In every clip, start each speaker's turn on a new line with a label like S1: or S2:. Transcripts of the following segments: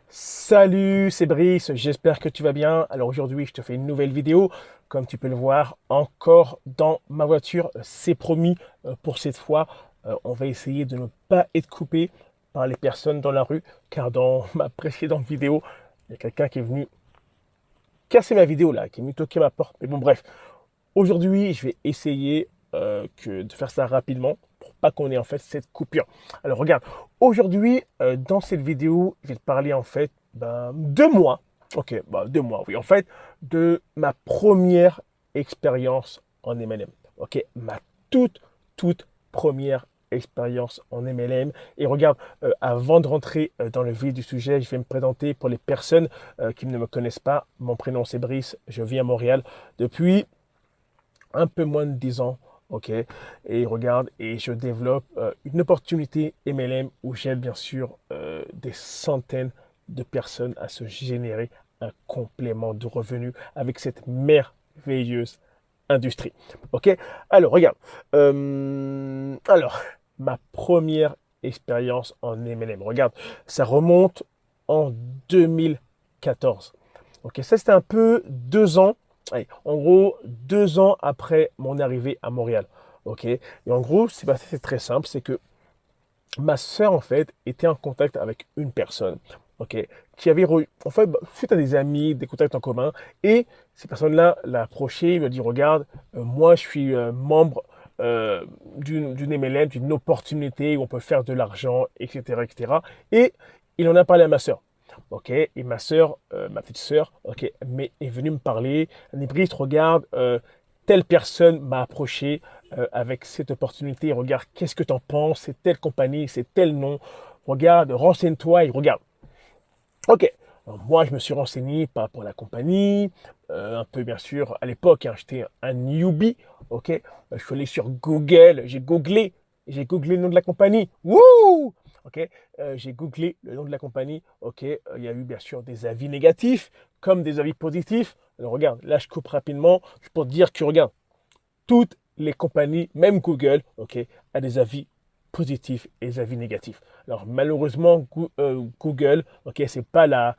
S1: Salut, c'est Brice, j'espère que tu vas bien. Alors aujourd'hui, je te fais une nouvelle vidéo. Comme tu peux le voir, encore dans ma voiture, c'est promis pour cette fois. On va essayer de ne pas être coupé par les personnes dans la rue, car dans ma précédente vidéo, il y a quelqu'un qui est venu casser ma vidéo là, qui est venu toquer ma porte. Mais bon, bref, aujourd'hui, je vais essayer de faire ça rapidement pour pas qu'on ait en fait cette coupure. Alors regarde, aujourd'hui, dans cette vidéo, je vais te parler en fait de moi. Ok, de moi, oui. En fait, de ma première expérience en MLM. Ok, ma toute première expérience en MLM. Et regarde, avant de rentrer dans le vif du sujet, je vais me présenter pour les personnes qui ne me connaissent pas. Mon prénom c'est Brice, je vis à Montréal depuis un peu moins de 10 ans, ok? Et regarde, et je développe une opportunité MLM où j'aide bien sûr des centaines de personnes à se générer un complément de revenus avec cette merveilleuse industrie, ok? Alors, regarde, ma première expérience en MLM, regarde, ça remonte en 2014. Ok, ça c'était un peu 2 ans. Allez, en gros, 2 ans après mon arrivée à Montréal. Ok. Et en gros, c'est très simple, c'est que ma sœur en fait était en contact avec une personne. Ok, qui avait en fait suite à des amis, des contacts en commun, et ces personnes-là l'a approché, il lui a dit regarde, moi je suis membre d'une MLM, d'une opportunité où on peut faire de l'argent, etc., etc. Et il en a parlé à ma sœur. Ok, et ma sœur, ma petite sœur, ok, mais est venue me parler. Elle m'a dit, Brice, regarde, telle personne m'a approché avec cette opportunité. Regarde, qu'est-ce que tu en penses? C'est telle compagnie, c'est tel nom. Regarde, renseigne-toi et regarde. Ok. Alors, moi, je me suis renseigné par rapport à la compagnie, un peu bien sûr. À l'époque, hein, j'étais un newbie. Ok. Je suis allé sur Google, j'ai googlé le nom de la compagnie. Wouh! Ok. J'ai googlé le nom de la compagnie. Ok. Il y a eu bien sûr des avis négatifs comme des avis positifs. Alors regarde, là je coupe rapidement. Je peux te dire que regarde, toutes les compagnies, même Google, ok, a des avis positifs et des avis négatifs. Alors malheureusement, Google, ok, c'est pas la,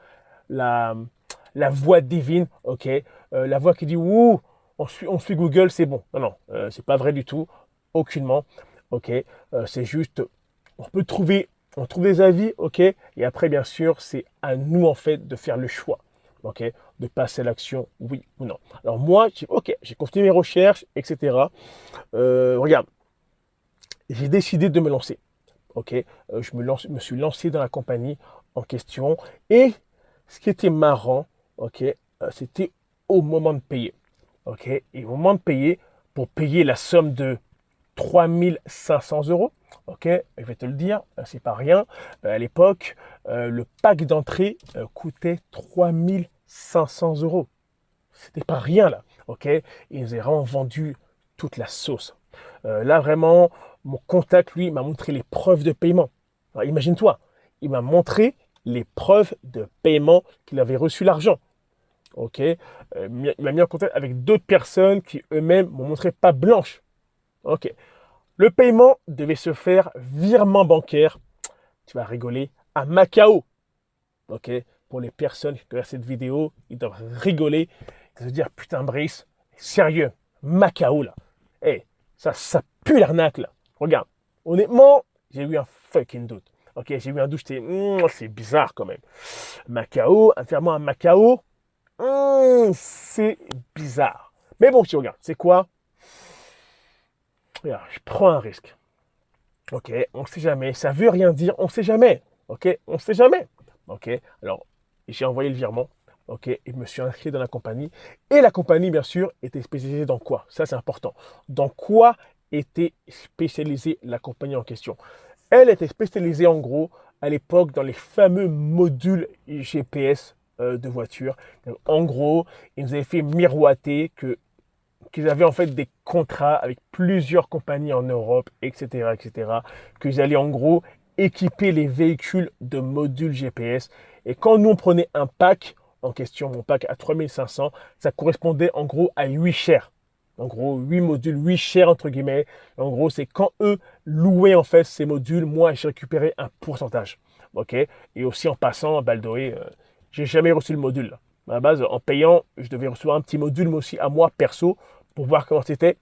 S1: la voix divine, ok, la voix qui dit ouh, on suit Google, c'est bon. Non, non, c'est pas vrai du tout, aucunement, ok. C'est juste, on peut trouver, on trouve des avis, ok, et après bien sûr, c'est à nous en fait de faire le choix, ok, de passer à l'action, oui ou non. Alors moi, j'ai continué mes recherches, etc. Regarde, j'ai décidé de me lancer. Ok, me suis lancé dans la compagnie en question. Et ce qui était marrant, ok, c'était au moment de payer. Ok, et au moment de payer, pour payer la somme de 3 500 euros, ok, je vais te le dire, c'est pas rien. À l'époque, le pack d'entrée coûtait 3 500 euros. C'était pas rien là, ok? Ils nous ont vraiment vendu toute la sauce. Là vraiment, mon contact, lui, m'a montré les preuves de paiement. Alors, imagine-toi, il m'a montré les preuves de paiement qu'il avait reçu l'argent. Ok? Il m'a mis en contact avec d'autres personnes qui eux-mêmes m'ont montré pas blanche. Ok. Le paiement devait se faire virement bancaire. Tu vas rigoler à Macao. Ok? Pour les personnes qui regardent cette vidéo, ils doivent rigoler. Ils doivent se dire putain Brice, sérieux, Macao là. Eh, ça pue l'arnaque là. Regarde, honnêtement, j'ai eu un fucking doute. Ok, j'ai eu un doute, c'est bizarre quand même. Macao, un virement à Macao, c'est bizarre. Mais bon, tu regardes, c'est quoi? Regarde, je prends un risque. Ok, on sait jamais. Ça veut rien dire, on sait jamais. Ok, on sait jamais. Ok, alors j'ai envoyé le virement. Ok, et je me suis inscrit dans la compagnie. Et la compagnie, bien sûr, était spécialisée dans quoi? Ça, c'est important. Dans quoi était spécialisée la compagnie en question? Elle était spécialisée en gros à l'époque dans les fameux modules GPS de voiture. Donc, en gros, ils nous avaient fait miroiter qu'ils avaient en fait des contrats avec plusieurs compagnies en Europe, etc., etc., qu'ils allaient en gros équiper les véhicules de modules GPS. Et quand nous, on prenait un pack en question, mon pack à 3500, ça correspondait en gros à 8 shares. En gros, 8 modules, 8 shares entre guillemets. En gros, c'est quand eux louaient en fait ces modules, moi, j'ai récupéré un pourcentage. ok? Et aussi en passant à Baldoé, j'ai jamais reçu le module, là. À la base, en payant, je devais recevoir un petit module, mais aussi à moi, perso, pour voir comment c'était.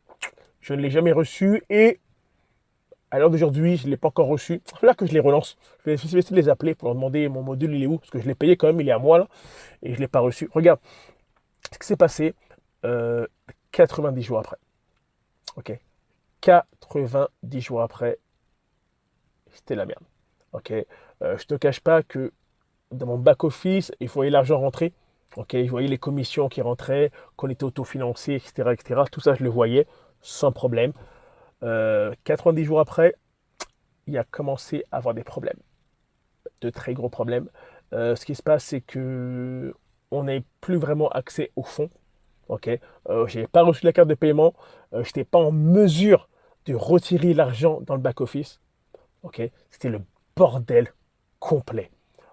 S1: Je ne l'ai jamais reçu et à l'heure d'aujourd'hui, je ne l'ai pas encore reçu. Il là que je les relance. Je vais essayer de les appeler pour leur demander mon module, il est où? Parce que je l'ai payé quand même, il est à moi là, et je ne l'ai pas reçu. Regarde, ce qui s'est passé euh, 90 jours après. Ok? 90 jours après, c'était la merde. Ok? Je te cache pas que dans mon back-office, il voyait l'argent rentrer. Ok? Je voyais les commissions qui rentraient, qu'on était autofinancé, etc., etc. Tout ça, je le voyais sans problème. 90 jours après, il a commencé à avoir des problèmes, de très gros problèmes. Ce qui se passe, c'est que on n'avait plus vraiment accès au fonds. Ok, je n'avais pas reçu la carte de paiement, je n'étais pas en mesure de retirer l'argent dans le back office. Ok, c'était le bordel complet.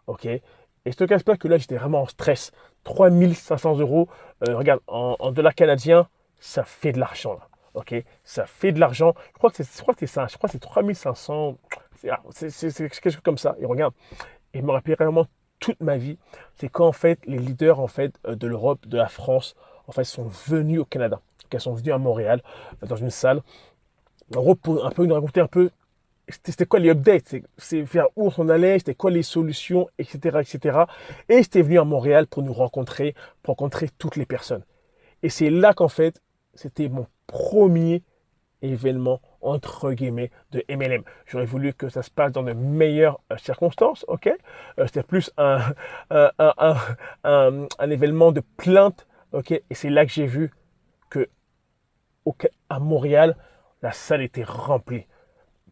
S1: Ok, et je te cache pas que là j'étais vraiment en stress. 3 500 euros, regarde, en dollars canadiens, ça fait de l'argent là. Ok, ça fait de l'argent. Je crois que c'est ça. Je crois que c'est 3500. C'est quelque chose comme ça. Et regarde, et je me rappelle vraiment toute ma vie, c'est quand en fait les leaders en fait de l'Europe, de la France, en fait sont venus au Canada. Elles sont venus à Montréal dans une salle. En gros, pour un peu nous raconter un peu c'était quoi les updates, c'est vers où on allait, c'était quoi les solutions, etc., etc. Et c'était venu à Montréal pour rencontrer toutes les personnes. Et c'est là qu'en fait, c'était mon premier événement entre guillemets de MLM. J'aurais voulu que ça se passe dans de meilleures circonstances, ok? C'était plus un événement de plainte, ok? Et c'est là que j'ai vu que à Montréal, la salle était remplie.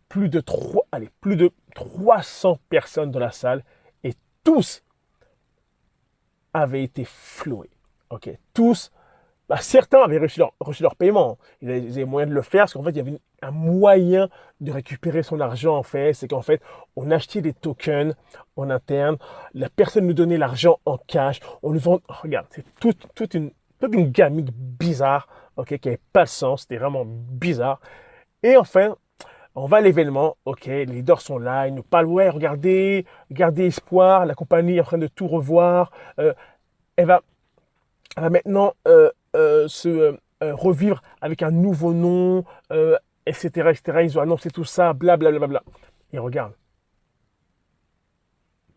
S1: Plus de 300 personnes dans la salle et tous avaient été floués, ok? Tous. Bah, certains avaient reçu leur paiement. Ils avaient moyen de le faire parce qu'en fait, il y avait un moyen de récupérer son argent. En fait, c'est qu'en fait, on achetait des tokens en interne. La personne nous donnait l'argent en cash. On nous vend. Regarde, c'est toute une gamique bizarre, ok, qui n'avait pas de sens. C'était vraiment bizarre. Et enfin, on va à l'événement, ok, les leaders sont là, ils nous parlent, ouais, regardez, gardez espoir, la compagnie est en train de tout revoir. Elle va elle va maintenant se revivre avec un nouveau nom, etc., etc. Ils ont annoncé tout ça, blablabla. Bla, bla, bla. Et regarde,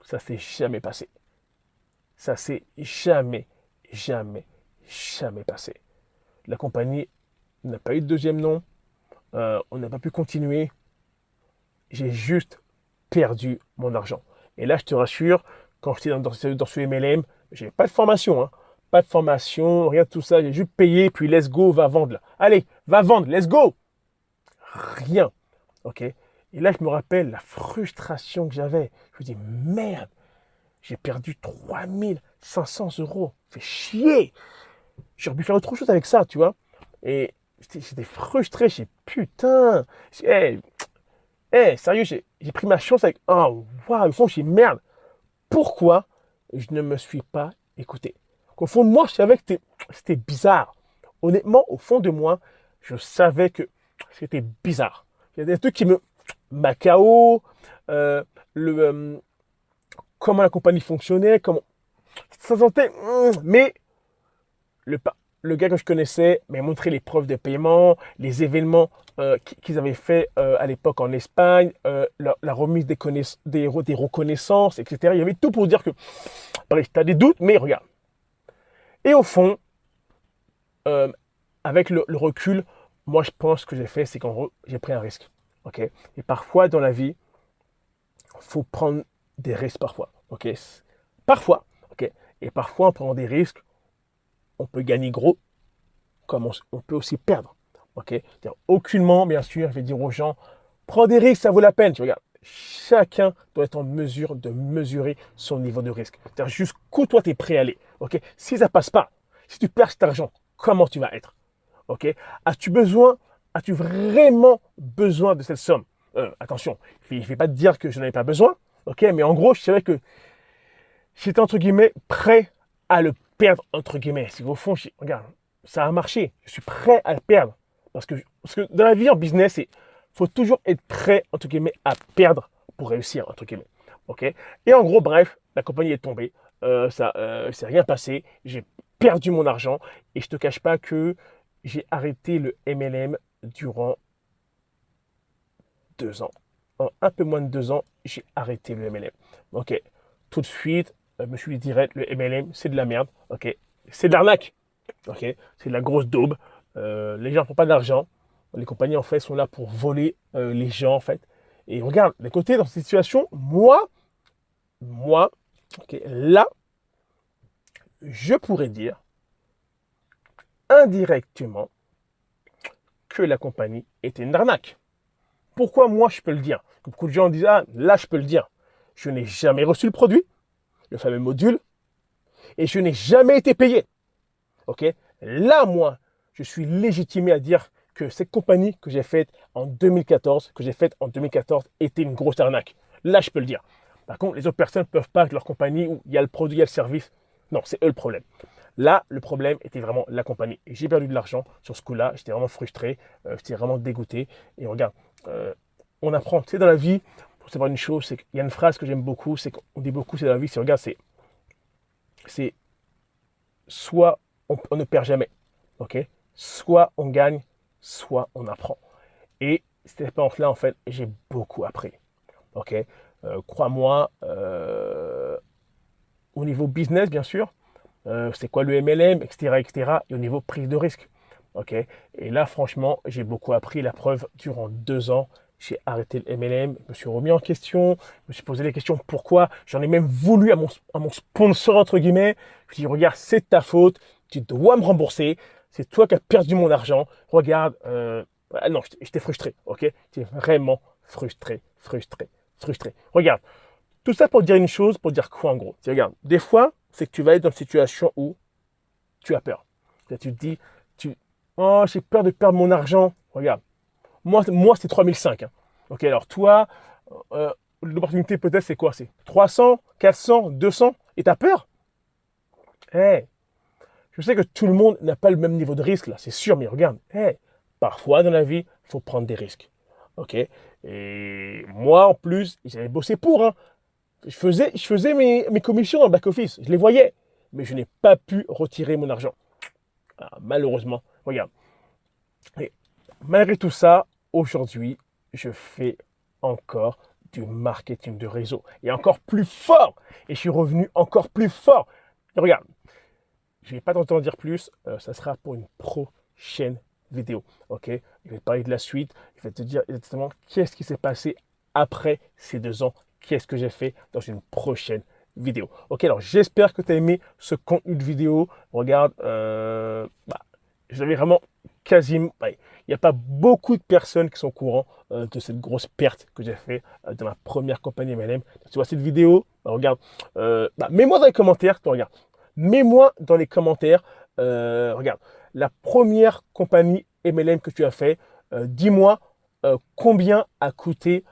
S1: ça s'est jamais passé. Ça s'est jamais, jamais, jamais passé. La compagnie n'a pas eu de deuxième nom. On n'a pas pu continuer. J'ai juste perdu mon argent. Et là, je te rassure, quand j'étais dans ce MLM, j'ai pas de formation, hein. Pas de formation, rien de tout ça. J'ai juste payé, puis let's go, va vendre là. Allez, va vendre, let's go. Rien. Ok. Et là, je me rappelle la frustration que j'avais. Je me dis, merde, j'ai perdu 3500 euros. Fait chier. J'aurais pu faire autre chose avec ça, tu vois. Et j'étais frustré. J'ai putain. Hey, sérieux, j'ai pris ma chance avec. Oh, waouh, au fond, j'ai merde. Pourquoi je ne me suis pas écouté? Au fond de moi, je savais que c'était bizarre. Honnêtement, au fond de moi, je savais que c'était bizarre. Il y a des trucs qui me. Macao, euh, le, euh, comment la compagnie fonctionnait, comment. Ça sentait. Mais le, le gars que je connaissais m'a montré les preuves de paiement, les événements qu'ils avaient fait à l'époque en Espagne, la remise des reconnaissances, etc. Il y avait tout pour dire que, bref, tu as des doutes, mais regarde. Et au fond, euh, avec le recul, moi je pense que j'ai fait, c'est qu'en gros, j'ai pris un risque. Ok. Et parfois dans la vie, il faut prendre des risques parfois. Ok. Parfois. Ok. Et parfois, en prenant des risques, on peut gagner gros, comme on peut aussi perdre. Ok. C'est-à-dire, aucunement, bien sûr, je vais dire aux gens, prends des risques, ça vaut la peine. Tu regardes. Chacun doit être en mesure de mesurer son niveau de risque. C'est-à-dire jusqu'où toi tu es prêt à aller. Ok. Si ça passe pas, si tu perds cet argent, comment tu vas être? Ok. As-tu vraiment besoin de cette somme? Attention, je ne vais pas te dire que je n'en avais pas besoin. Ok. Mais en gros, je savais que j'étais entre guillemets prêt à le perdre entre guillemets. C'est qu'au fond, regarde, ça a marché. Je suis prêt à le perdre. Parce que dans la vie en business, il faut toujours être prêt entre guillemets à perdre pour réussir entre guillemets. Ok. Et en gros, bref, la compagnie est tombée. C'est rien passé. J'ai perdu mon argent. Et je te cache pas que j'ai arrêté le MLM durant 2 ans. En un peu moins de 2 ans, j'ai arrêté le MLM. Ok. Tout de suite, je me suis dit direct, le MLM, c'est de la merde. Ok. C'est de l'arnaque. Ok. C'est de la grosse daube. Les gens ne font pas d'argent. Les compagnies, en fait, sont là pour voler les gens, en fait. Et regarde, les côtés dans cette situation, moi, ok, là, je pourrais dire indirectement que la compagnie était une arnaque. Pourquoi moi je peux le dire? Beaucoup de gens disent, ah, là je peux le dire. Je n'ai jamais reçu le produit, le fameux module, et je n'ai jamais été payé. Ok. Là, moi, je suis légitimé à dire que cette compagnie que j'ai faite en 2014, était une grosse arnaque. Là, je peux le dire. Par contre, les autres personnes ne peuvent pas que leur compagnie où il y a le produit, il y a le service. Non, c'est eux le problème. Là, le problème était vraiment la compagnie. Et j'ai perdu de l'argent sur ce coup-là. J'étais vraiment frustré. J'étais vraiment dégoûté. Et regarde, euh, on apprend. Tu sais, dans la vie, pour savoir une chose, c'est qu'il y a une phrase que j'aime beaucoup. C'est qu'on dit beaucoup, c'est dans la vie. C'est, regarde, c'est soit on ne perd jamais. Ok. Soit on gagne, soit on apprend. Et cette expérience-là, en fait, j'ai beaucoup appris. Ok. Crois-moi, au niveau business, bien sûr, c'est quoi le MLM, etc., etc., et au niveau prise de risque. Ok. Et là, franchement, j'ai beaucoup appris. La preuve, durant 2 ans, j'ai arrêté le MLM, je me suis remis en question, je me suis posé des questions pourquoi. J'en ai même voulu à mon sponsor, entre guillemets. Je me suis dit, regarde, c'est de ta faute, tu dois me rembourser, c'est toi qui as perdu mon argent. Regarde, non, j'étais frustré, ok. J'étais vraiment frustré, frustré, frustré. Regarde, tout ça pour dire une chose, pour dire quoi en gros? Regarde, des fois, c'est que tu vas être dans une situation où tu as peur. Tu te dis, oh, j'ai peur de perdre mon argent. Regarde, moi c'est 3005. Hein. Ok, alors toi, l'opportunité peut-être c'est quoi? C'est 300, 400, 200 et tu as peur? Eh, je sais que tout le monde n'a pas le même niveau de risque là, c'est sûr, mais regarde, parfois dans la vie, il faut prendre des risques. Ok, et moi en plus, j'avais bossé pour. Hein. Je faisais mes commissions dans le back-office, je les voyais, mais je n'ai pas pu retirer mon argent. Ah, malheureusement, regarde. Et malgré tout ça, aujourd'hui, je fais encore du marketing de réseau. Et encore plus fort. Et je suis revenu encore plus fort. Et regarde, je ne vais pas t'entendre dire plus. Ça sera pour une prochaine vidéo. Ok. Je vais te parler de la suite. Je vais te dire exactement qu'est-ce qui s'est passé après ces 2 ans. Qu'est-ce que j'ai fait dans une prochaine vidéo. Ok, alors j'espère que tu as aimé ce contenu de vidéo. Regarde, j'avais vraiment quasiment. Ouais, il n'y a pas beaucoup de personnes qui sont au courant de cette grosse perte que j'ai fait dans ma première compagnie MLM. Tu vois cette vidéo, regarde, mets-moi dans les commentaires, regarde, mets-moi dans les commentaires, regarde, la première compagnie MLM que tu as fait, dis-moi combien a coûté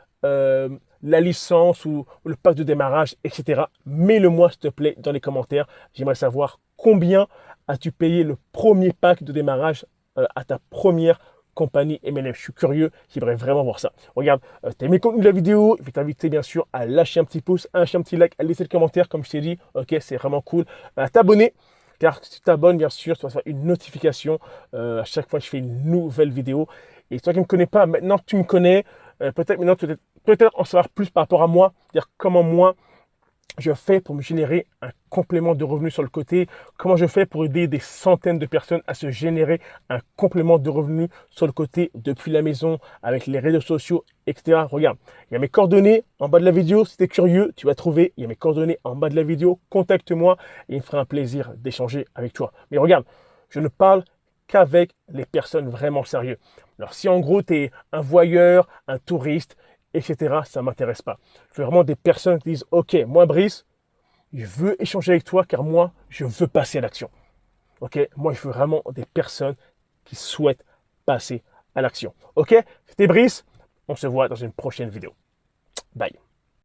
S1: la licence ou le pack de démarrage, etc. Mets-le-moi, s'il te plaît, dans les commentaires. J'aimerais savoir combien as-tu payé le premier pack de démarrage à ta première compagnie MLM. Je suis curieux, j'aimerais vraiment voir ça. Regarde, tu as aimé le contenu de la vidéo, je vais t'inviter bien sûr à lâcher un petit pouce, à lâcher un petit like, à laisser le commentaire, comme je t'ai dit. Ok, c'est vraiment cool. À t'abonner. Car si tu t'abonnes, bien sûr, tu vas faire une notification à chaque fois que je fais une nouvelle vidéo. Et toi qui ne me connais pas, maintenant que tu me connais, peut-être maintenant, peut-être en savoir plus par rapport à moi, dire comment moi, je fais pour me générer un complément de revenus sur le côté, comment je fais pour aider des centaines de personnes à se générer un complément de revenus sur le côté depuis la maison, avec les réseaux sociaux, etc. Regarde, il y a mes coordonnées en bas de la vidéo. Si tu es curieux, tu vas trouver, il y a mes coordonnées en bas de la vidéo. Contacte-moi et il me fera un plaisir d'échanger avec toi. Mais regarde, je ne parle qu'avec les personnes vraiment sérieuses. Alors si en gros tu es un voyeur, un touriste, etc., ça ne m'intéresse pas. Je veux vraiment des personnes qui disent, ok, moi Brice, je veux échanger avec toi car moi, je veux passer à l'action. Ok, moi je veux vraiment des personnes qui souhaitent passer à l'action. Ok, c'était Brice, on se voit dans une prochaine vidéo. Bye.